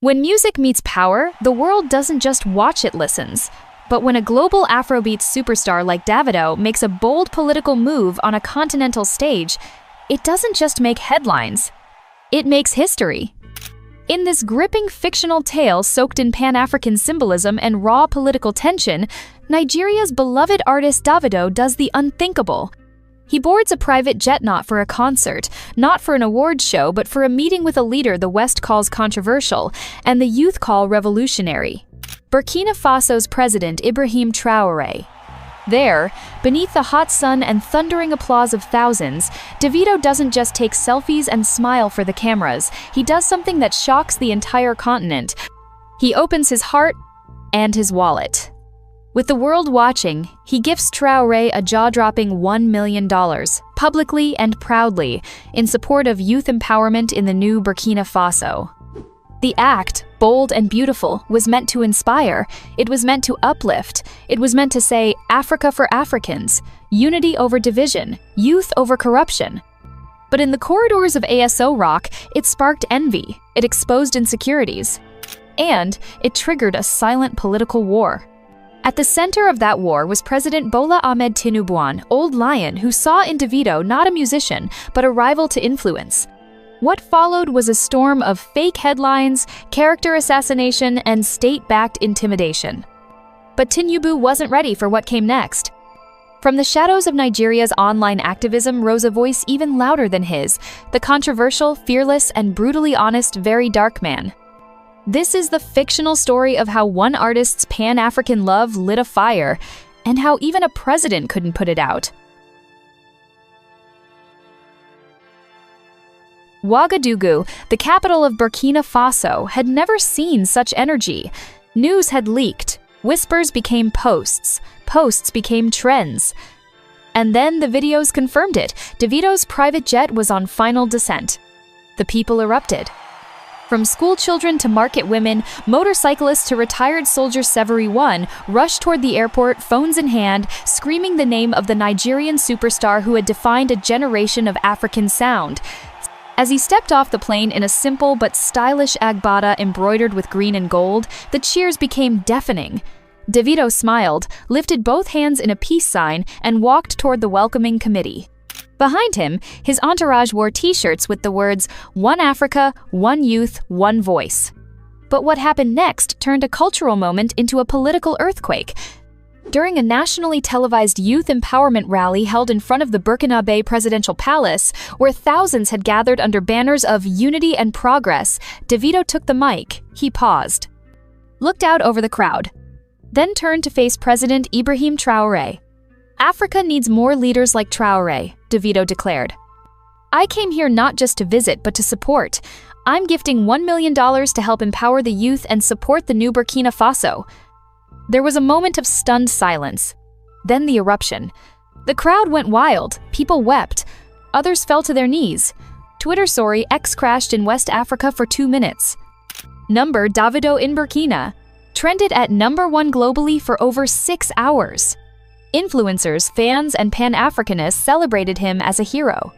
When music meets power, the world doesn't just watch, it listens. But when a global Afrobeat superstar like Davido makes a bold political move on a continental stage, it doesn't just make headlines, it makes history. In this gripping fictional tale soaked in Pan-African symbolism and raw political tension, Nigeria's beloved artist Davido does the unthinkable. He boards a private jet not for a concert, not for an awards show, but for a meeting with a leader the West calls controversial, and the youth call revolutionary. Burkina Faso's president Ibrahim Traorè. There, beneath the hot sun and thundering applause of thousands, Davido doesn't just take selfies and smile for the cameras, he does something that shocks the entire continent. He opens his heart and his wallet. With the world watching, he gifts Traorè a jaw-dropping $1 million, publicly and proudly, in support of youth empowerment in the new Burkina Faso. The act, bold and beautiful, was meant to inspire, it was meant to uplift, it was meant to say, Africa for Africans, unity over division, youth over corruption. But in the corridors of ASO Rock, it sparked envy, it exposed insecurities, and it triggered a silent political war. At the center of that war was President Bola Ahmed Tinubu, Old Lion, who saw in Davido not a musician, but a rival to influence. What followed was a storm of fake headlines, character assassination, and state-backed intimidation. But Tinubu wasn't ready for what came next. From the shadows of Nigeria's online activism rose a voice even louder than his, the controversial, fearless, and brutally honest Very Dark Man. This is the fictional story of how one artist's Pan-African love lit a fire, and how even a president couldn't put it out. Ouagadougou, the capital of Burkina Faso, had never seen such energy. News had leaked, whispers became posts, posts became trends. And then the videos confirmed it. Davido's private jet was on final descent. The people erupted. From school children to market women, motorcyclists to retired soldier Severi One rushed toward the airport, phones in hand, screaming the name of the Nigerian superstar who had defined a generation of African sound. As he stepped off the plane in a simple but stylish agbada embroidered with green and gold, the cheers became deafening. Davido smiled, lifted both hands in a peace sign, and walked toward the welcoming committee. Behind him, his entourage wore t-shirts with the words, "One Africa, One Youth, One Voice." But what happened next turned a cultural moment into a political earthquake. During a nationally televised youth empowerment rally held in front of the Burkina Faso presidential palace, where thousands had gathered under banners of unity and progress, Davido took the mic. He paused, looked out over the crowd, then turned to face President Ibrahim Traorè. "Africa needs more leaders like Traorè," Davido declared. "I came here not just to visit, but to support. I'm gifting $1 million to help empower the youth and support the new Burkina Faso." There was a moment of stunned silence. Then the eruption. The crowd went wild. People wept. Others fell to their knees. Twitter story X crashed in West Africa for 2 minutes. Number Davido in Burkina trended at #1 globally for over 6 hours. Influencers, fans, and Pan-Africanists celebrated him as a hero.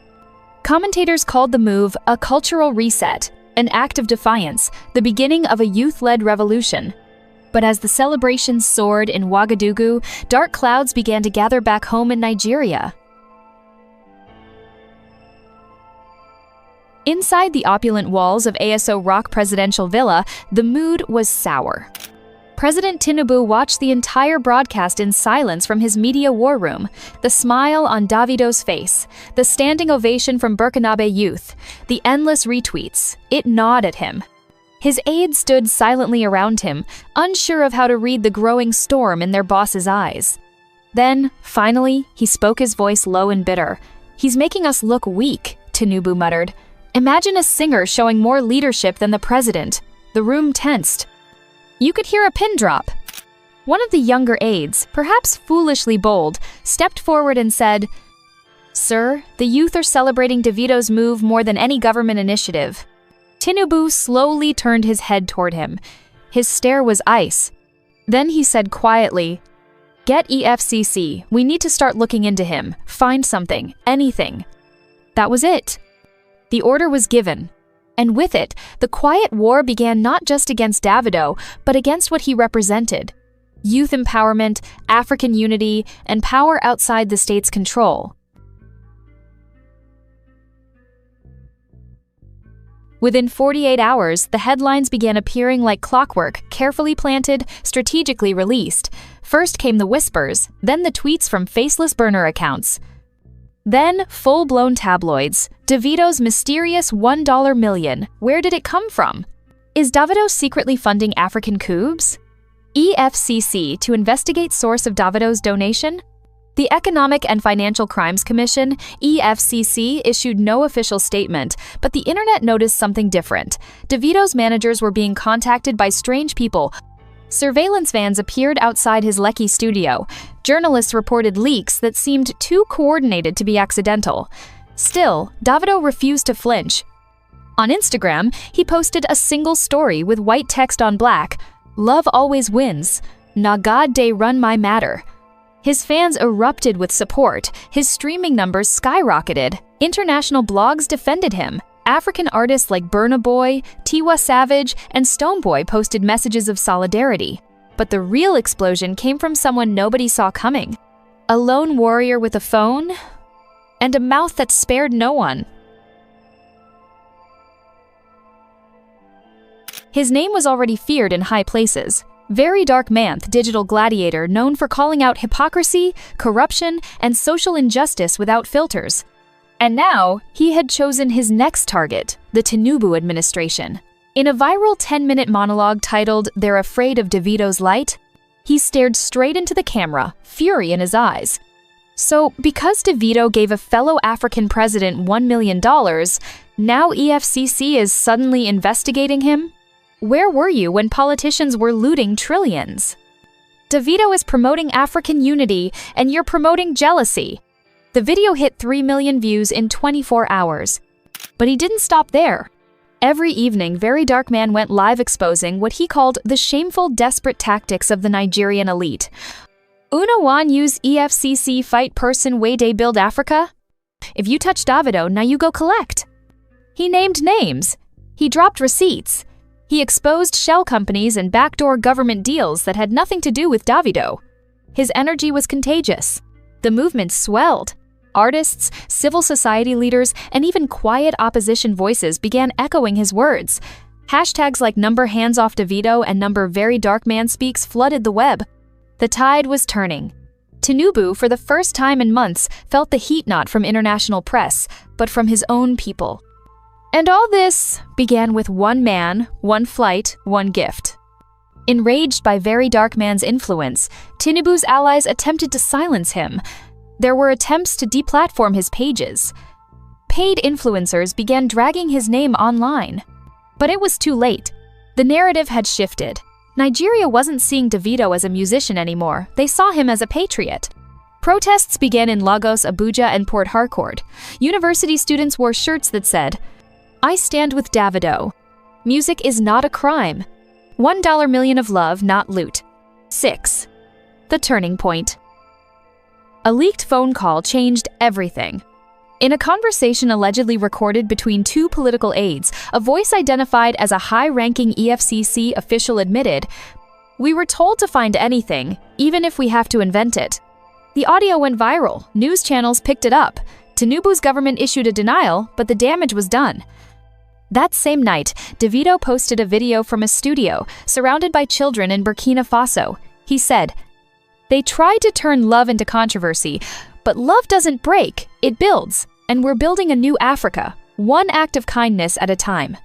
Commentators called the move a cultural reset, an act of defiance, the beginning of a youth-led revolution. But as the celebrations soared in Ouagadougou, dark clouds began to gather back home in Nigeria. Inside the opulent walls of ASO Rock Presidential Villa, the mood was sour. President Tinubu watched the entire broadcast in silence from his media war room, the smile on Davido's face, the standing ovation from Burkinabe youth, the endless retweets. It gnawed at him. His aides stood silently around him, unsure of how to read the growing storm in their boss's eyes. Then, finally, he spoke, his voice low and bitter. "He's making us look weak," Tinubu muttered. "Imagine a singer showing more leadership than the president." The room tensed. You could hear a pin drop. One of the younger aides, perhaps foolishly bold, stepped forward and said, "Sir, the youth are celebrating Davido's move more than any government initiative." Tinubu slowly turned his head toward him. His stare was ice. Then he said quietly, "Get EFCC. We need to start looking into him. Find something, anything." That was it. The order was given. And with it, the quiet war began not just against Davido, but against what he represented: youth empowerment, African unity, and power outside the state's control. Within 48 hours, the headlines began appearing like clockwork, carefully planted, strategically released. First came the whispers, then the tweets from faceless burner accounts. Then, full-blown tabloids. Davido's mysterious $1 million. Where did it come from? Is Davido secretly funding African coups? EFCC to investigate source of Davido's donation? The Economic and Financial Crimes Commission, EFCC, issued no official statement, but the internet noticed something different. Davido's managers were being contacted by strange people. Surveillance vans appeared outside his Lekki studio. Journalists reported leaks that seemed too coordinated to be accidental. Still, Davido refused to flinch. On Instagram, he posted a single story with white text on black: "Love always wins. Na God day run my matter." His fans erupted with support. His streaming numbers skyrocketed. International blogs defended him. African artists like Burna Boy, Tiwa Savage, and Stonebwoy posted messages of solidarity. But the real explosion came from someone nobody saw coming: a lone warrior with a phone and a mouth that spared no one. His name was already feared in high places. Very Dark Man, digital gladiator known for calling out hypocrisy, corruption, and social injustice without filters. And now, he had chosen his next target, the Tinubu administration. In a viral 10-minute monologue titled "They're Afraid of Davido's Light," he stared straight into the camera, fury in his eyes. So, because Davido gave a fellow African president $1 million, now EFCC is suddenly investigating him? Where were you when politicians were looting trillions? Davido is promoting African unity, and you're promoting jealousy. The video hit 3 million views in 24 hours. But he didn't stop there. Every evening, Very Dark Man went live exposing what he called the shameful, desperate tactics of the Nigerian elite. Una wan use EFCC fight person way day build Africa? If you touch Davido, now you go collect. He named names. He dropped receipts. He exposed shell companies and backdoor government deals that had nothing to do with Davido. His energy was contagious. The movement swelled. Artists, civil society leaders, and even quiet opposition voices began echoing his words. Hashtags like #HandsOffDavido and #VeryDarkManSpeaks flooded the web. The tide was turning. Tinubu, for the first time in months, felt the heat not from international press, but from his own people. And all this began with one man, one flight, one gift. Enraged by Very Dark Man's influence, Tinubu's allies attempted to silence him. There were attempts to deplatform his pages. Paid influencers began dragging his name online. But it was too late. The narrative had shifted. Nigeria wasn't seeing Davido as a musician anymore. They saw him as a patriot. Protests began in Lagos, Abuja, and Port Harcourt. University students wore shirts that said, "I stand with Davido. Music is not a crime. $1 million of love, not loot." 6. The turning point. A leaked phone call changed everything. In a conversation allegedly recorded between two political aides, a voice identified as a high-ranking EFCC official admitted, "We were told to find anything, even if we have to invent it." The audio went viral. News channels picked it up. Tinubu's government issued a denial, but the damage was done. That same night, Davido posted a video from a studio surrounded by children in Burkina Faso. He said, "They tried to turn love into controversy, but love doesn't break, it builds, and we're building a new Africa, one act of kindness at a time."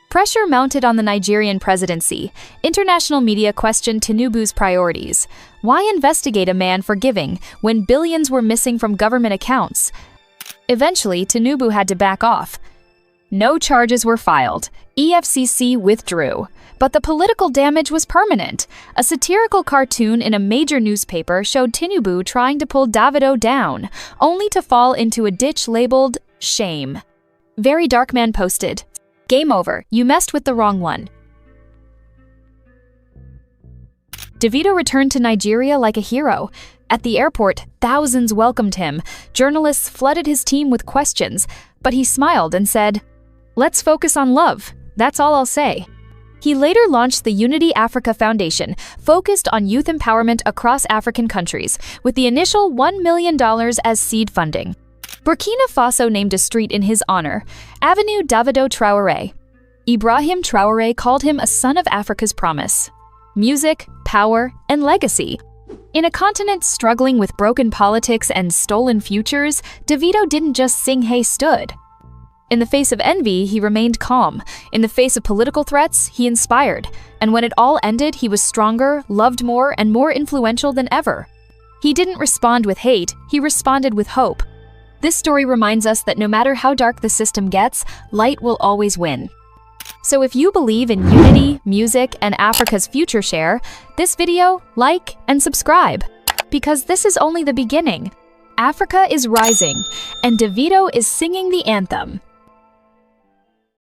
Pressure mounted on the Nigerian presidency. International media questioned Tinubu's priorities. Why investigate a man for giving when billions were missing from government accounts? Eventually, Tinubu had to back off. No charges were filed. EFCC withdrew. But the political damage was permanent. A satirical cartoon in a major newspaper showed Tinubu trying to pull Davido down, only to fall into a ditch labeled "Shame." Very Dark Man posted, "Game over, you messed with the wrong one." Davido returned to Nigeria like a hero. At the airport, thousands welcomed him. Journalists flooded his team with questions, but he smiled and said, "Let's focus on love. That's all I'll say." He later launched the Unity Africa Foundation, focused on youth empowerment across African countries, with the initial $1 million as seed funding. Burkina Faso named a street in his honor, Avenue Davido Traorè. Ibrahim Traorè called him a son of Africa's promise. Music, power, and legacy. In a continent struggling with broken politics and stolen futures, Davido didn't just sing "Hey Stood." In the face of envy, he remained calm. In the face of political threats, he inspired. And when it all ended, he was stronger, loved more, and more influential than ever. He didn't respond with hate, he responded with hope. This story reminds us that no matter how dark the system gets, light will always win. So if you believe in unity, music, and Africa's future, share this video, like, and subscribe. Because this is only the beginning. Africa is rising, and Davido is singing the anthem.